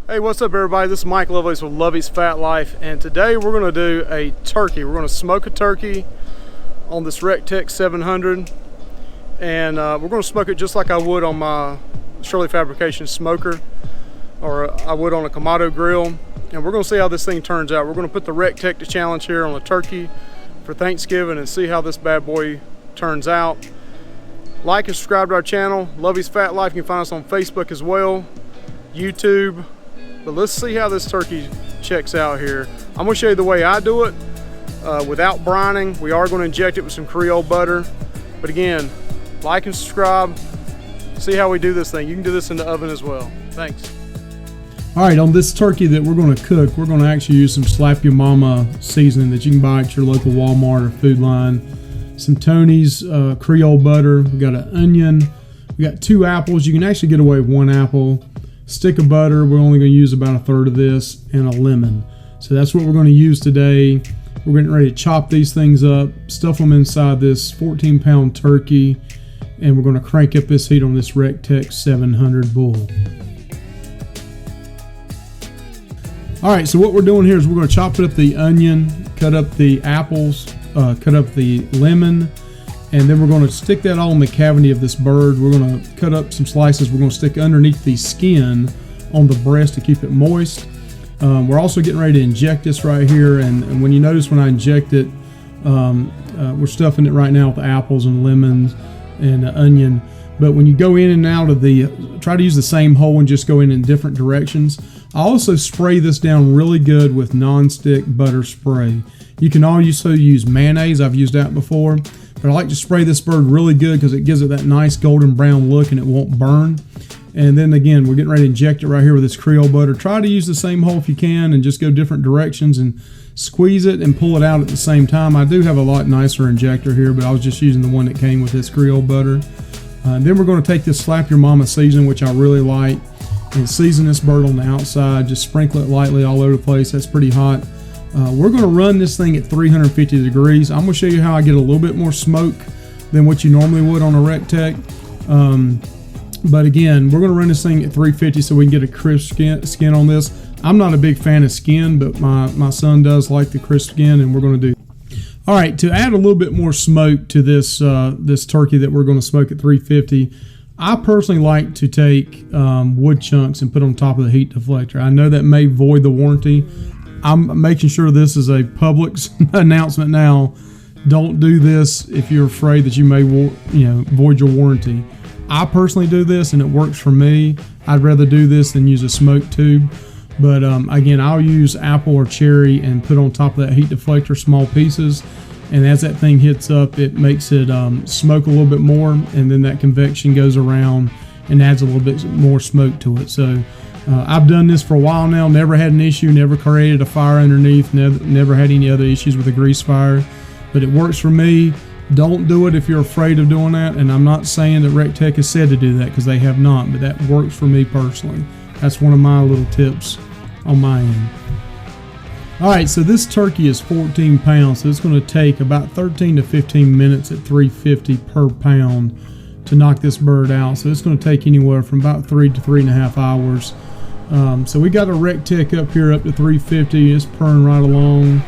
Hey, what's up everybody? This is Mike Lovelace with Lovey's Fat Life, and today we're going to do a turkey. We're going to smoke a turkey on this Rectech 700, and we're going to smoke it just like I would on my Shirley Fabrication smoker, or I would on a Kamado grill, and we're going to see how this thing turns out. We're going to put the Rectech to challenge here on a turkey for Thanksgiving and see how this bad boy turns out. Like and subscribe to our channel, Lovey's Fat Life. You can find us on Facebook as well, YouTube. But let's see how this turkey checks out here. I'm going to show you the way I do it without brining. We are going to inject it with some Creole butter. But again, like and subscribe. See how we do this thing. You can do this in the oven as well. Thanks. All right, on this turkey that we're going to cook, we're going to actually use some Slap Your Mama seasoning that you can buy at your local Walmart or Food Line. Some Tony's Creole butter. We got an onion. We got 2 apples. You can actually get away with 1 apple. Stick of butter, we're only going to use about 1/3 of this, and a lemon. So that's what we're going to use today. We're getting ready to chop these things up, stuff them inside this 14-pound turkey, and we're going to crank up this heat on this Rectech 700 bull. All right, so what we're doing here is we're going to chop up the onion, cut up the apples, cut up the lemon, and then we're going to stick that all in the cavity of this bird. We're going to cut up some slices. We're going to stick underneath the skin on the breast to keep it moist. We're also getting ready to inject this right here. And when you notice when I inject it, we're stuffing it right now with apples and lemons and onion. But when you go in and out of try to use the same hole and just go in different directions. I also spray this down really good with non-stick butter spray. You can also use mayonnaise. I've used that before. But I like to spray this bird really good because it gives it that nice golden brown look and it won't burn. And then again, we're getting ready to inject it right here with this Creole butter. Try to use the same hole if you can and just go different directions and squeeze it and pull it out at the same time. I do have a lot nicer injector here, but I was just using the one that came with this Creole butter. Then we're going to take this Slap Your Mama seasoning, which I really like, and season this bird on the outside. Just sprinkle it lightly all over the place. That's pretty hot. We're going to run this thing at 350 degrees. I'm going to show you how I get a little bit more smoke than what you normally would on a Rectech. But again, we're going to run this thing at 350 so we can get a crisp skin on this. I'm not a big fan of skin, but my son does like the crisp skin, and we're going to do. All right, to add a little bit more smoke to this this turkey that we're going to smoke at 350, I personally like to take wood chunks and put on top of the heat deflector. I know that may void the warranty. I'm making sure this is a public announcement now. Don't do this if you're afraid that you may void your warranty. I personally do this and it works for me. I'd rather do this than use a smoke tube. But again, I'll use apple or cherry and put on top of that heat deflector small pieces. And as that thing hits up, it makes it smoke a little bit more, and then that convection goes around and adds a little bit more smoke to it. So I've done this for a while now, never had an issue, never created a fire underneath, never had any other issues with a grease fire, but it works for me. Don't do it if you're afraid of doing that, and I'm not saying that Rectech has said to do that, because they have not, but that works for me personally. That's one of my little tips on my end. All right, so this turkey is 14 pounds, so it's going to take about 13 to 15 minutes at 350 per pound to knock this bird out. So it's going to take anywhere from about 3 to 3.5 hours. So we got a Rectech up here up to 350. It's purring right along,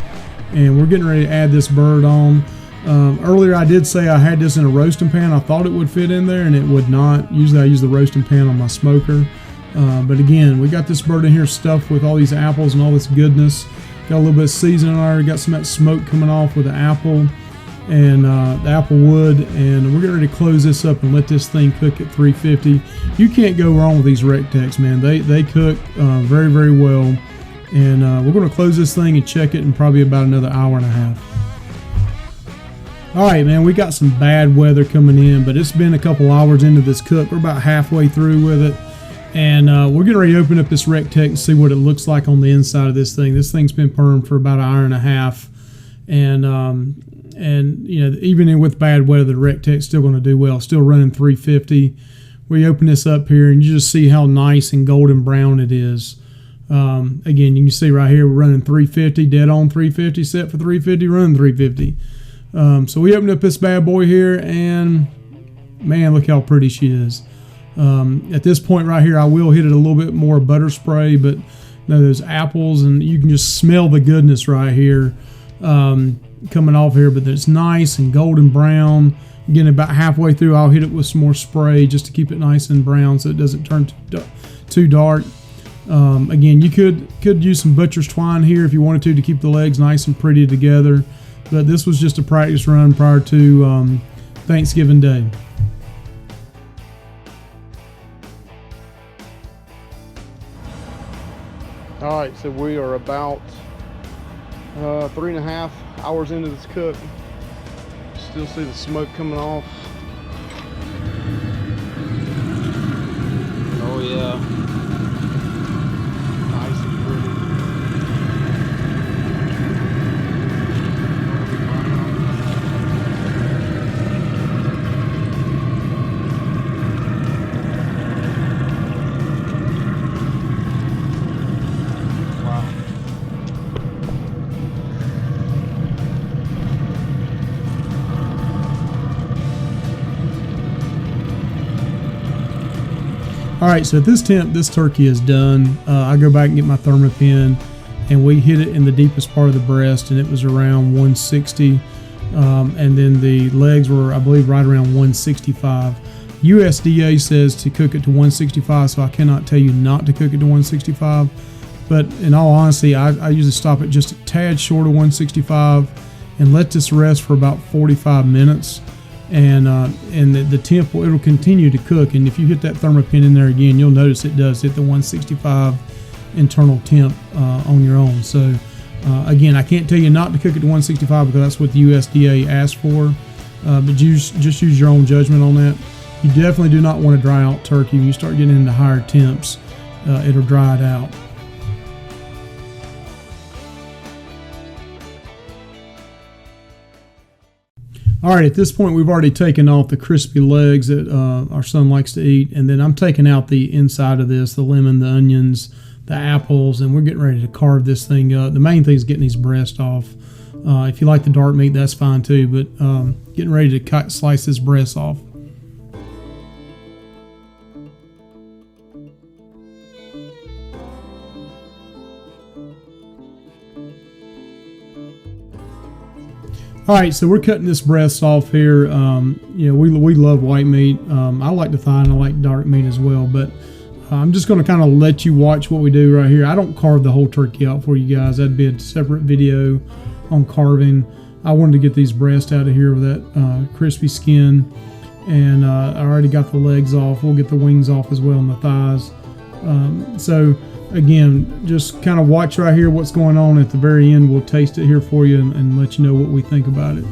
and we're getting ready to add this bird on. Earlier I did say I had this in a roasting pan. I thought it would fit in there, and it would not. Usually I use the roasting pan on my smoker. But again, we got this bird in here stuffed with all these apples and all this goodness. Got a little bit of seasoning on it. Got some of that smoke coming off with the apple and the apple wood, and we're getting ready to close this up and let this thing cook at 350. You can't go wrong with these Rectechs, man. They cook very, very well, and we're going to close this thing and check it in probably about another hour and a half. All right, man, we got some bad weather coming in, but it's been a couple hours into this cook. We're about halfway through with it, and we're getting ready to open up this Rectech and see what it looks like on the inside of this thing. This thing's been purring for about an hour and a half, and you know, even with bad weather, the Rectech's still going to do well. Still running 350. We open this up here, and you just see how nice and golden brown it is. Again, you can see right here we're running 350, dead on 350, set for 350, running 350. So we opened up this bad boy here, and man, look how pretty she is. At this point right here, I will hit it a little bit more butter spray, but those apples, and you can just smell the goodness right here coming off here. But it's nice and golden brown. Again, about halfway through, I'll hit it with some more spray just to keep it nice and brown so it doesn't turn too dark. Again, you could use some butcher's twine here if you wanted to keep the legs nice and pretty together. But this was just a practice run prior to Thanksgiving Day. All right, so we are about 3.5 hours into this cook. Still see the smoke coming off. Oh yeah. Nice and pretty. All right, so at this temp, this turkey is done. I go back and get my Thermopin, and we hit it in the deepest part of the breast, and it was around 160. And then the legs were, I believe, right around 165. USDA says to cook it to 165, so I cannot tell you not to cook it to 165. But in all honesty, I usually stop it just a tad short of 165 and let this rest for about 45 minutes. And the temp it'll continue to cook, and if you hit that Thermopin in there again, you'll notice it does hit the 165 internal temp on your own. So again, I can't tell you not to cook it to 165 because that's what the USDA asked for, but just use your own judgment on that. You definitely do not want to dry out turkey. When you start getting into higher temps, it'll dry it out. All right, at this point, we've already taken off the crispy legs that our son likes to eat, and then I'm taking out the inside of this, the lemon, the onions, the apples, and we're getting ready to carve this thing up. The main thing is getting these breasts off. If you like the dark meat, that's fine too, but getting ready to slice this breast off. All right, so we're cutting this breast off here. We love white meat. I like the thigh and I like dark meat as well, but I'm just going to kind of let you watch what we do right here. I don't carve the whole turkey out for you guys. That'd be a separate video on carving. I wanted to get these breasts out of here with that crispy skin, and I already got the legs off. We'll get the wings off as well and the thighs. So again, just kind of watch right here what's going on. At the very end, we'll taste it here for you and let you know what we think about it.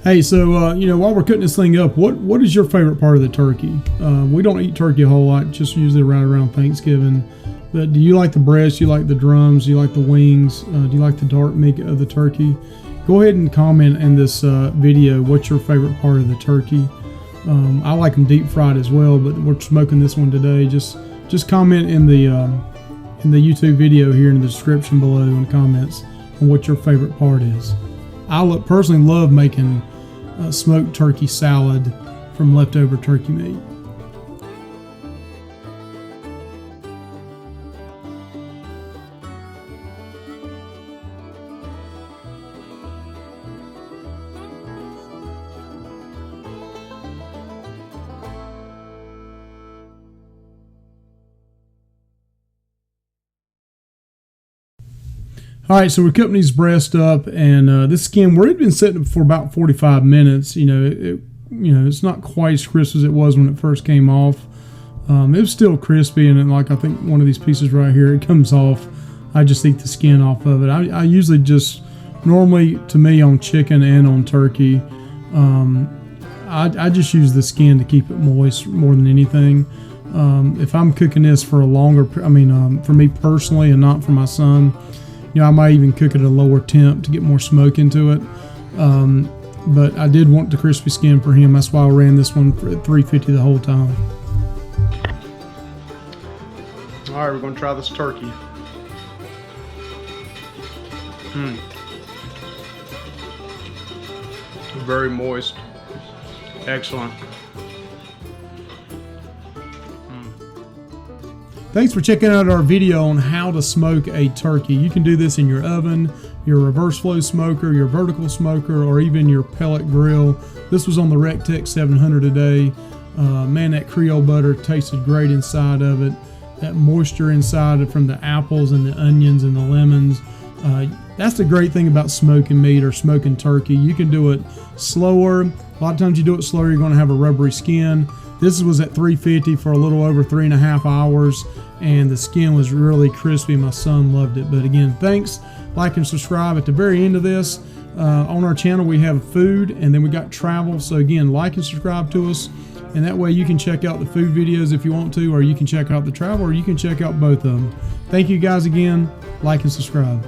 Hey, so while we're cutting this thing up, what is your favorite part of the turkey? We don't eat turkey a whole lot, just usually around Thanksgiving. But do you like the breast? Do you like the drums? Do you like the wings? Do you like the dark meat of the turkey? Go ahead and comment in this video what's your favorite part of the turkey. I like them deep fried as well, but we're smoking this one today. Just comment in the YouTube video here in the description below in the comments on what your favorite part is. I personally love making smoked turkey salad from leftover turkey meat. All right, so we're cutting these breasts up, and this skin, where it had been sitting for about 45 minutes, it's not quite as crisp as it was when it first came off. It was still crispy, and like I think one of these pieces right here, it comes off. I just eat the skin off of it. I usually just, normally to me on chicken and on turkey, I just use the skin to keep it moist more than anything. If I'm cooking this for a longer, for me personally and not for my son, You know, I might even cook it at a lower temp to get more smoke into it. But I did want the crispy skin for him. That's why I ran this one at 350 the whole time. All right, we're gonna try this turkey. Very moist. Excellent. Thanks for checking out our video on how to smoke a turkey. You can do this in your oven, your reverse flow smoker, your vertical smoker, or even your pellet grill. This was on the RecTech 700 today. Man, that Creole butter tasted great inside of it. That moisture inside it from the apples and the onions and the lemons. That's the great thing about smoking meat or smoking turkey. You can do it slower. A lot of times you do it slower, you're going to have a rubbery skin. This was at 350 for a little over 3.5 hours, and the skin was really crispy. My son loved it. But again, thanks. Like and subscribe. At the very end of this, on our channel, we have food, and then we got travel. So again, like and subscribe to us, and that way you can check out the food videos if you want to, or you can check out the travel, or you can check out both of them. Thank you guys again. Like and subscribe.